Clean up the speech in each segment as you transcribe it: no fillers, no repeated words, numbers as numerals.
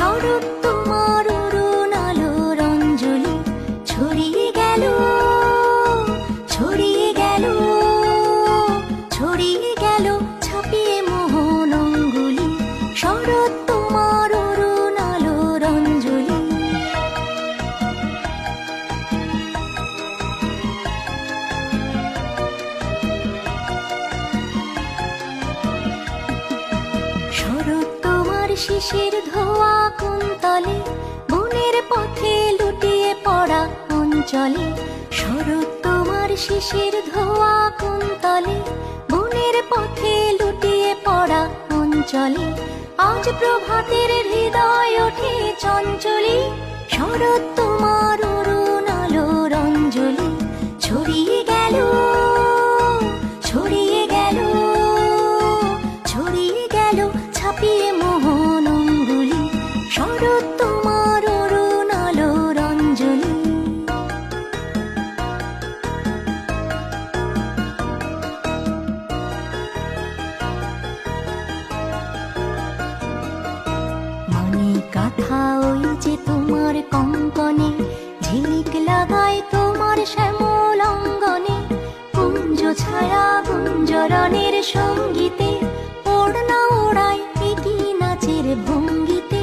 শরৎ তোমার অরুণ আলোর অঞ্জলি ছড়িয়ে গেল, ছড়িয়ে গেল, ছড়িয়ে গেল ছাপিয়ে মোহন অঙ্গুলি। শরৎ তোমার অরুণ আলোর অঞ্জলি। শরৎ তোমার শিশির ধোয়া কুন্তলে বনের পথে লুটিয়ে পড়া অঞ্চলে। শরৎ তোমার শিশির ধোয়া কুন্তলে বনের পথে লুটিয়ে পড়া অঞ্চলে। আজ প্রভাতের হৃদয় ওঠে চঞ্চলি। শরৎ তোমার অরুণ আলোর অঞ্জলি ছড়িয়ে গেল, ছড়িয়ে গেল, ছড়িয়ে গেল ছাপিয়ে মোহন অঙ্গুলি। শরৎ তোমার অরুণ আলোর অঞ্জলি। মনে কাঁথা ওই যে তোমার কঙ্কনে, ঝিলিক লাগায় তোমার শ্যামল অঙ্গনে। কুঞ্জ ছায়া গুঞ্জরণের সঙ্গীতে ওড়না ওড়ায় এটি নাচের ভঙ্গিতে।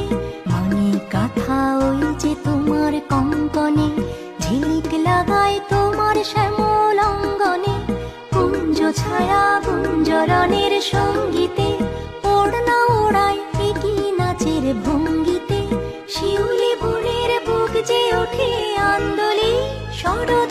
মনে কাঁথা ওই যে তোমার কঙ্কনে, ঝিলিক লাগায় তোমার শ্যামল অঙ্গনে। কুঞ্জ ছায়া গুঞ্জরণের সঙ্গীতে ওড়না ওড়ায় এটি নাচের ভঙ্গিতে। শিউলি বনের বুক যে ওঠে আন্দোলি। শরৎ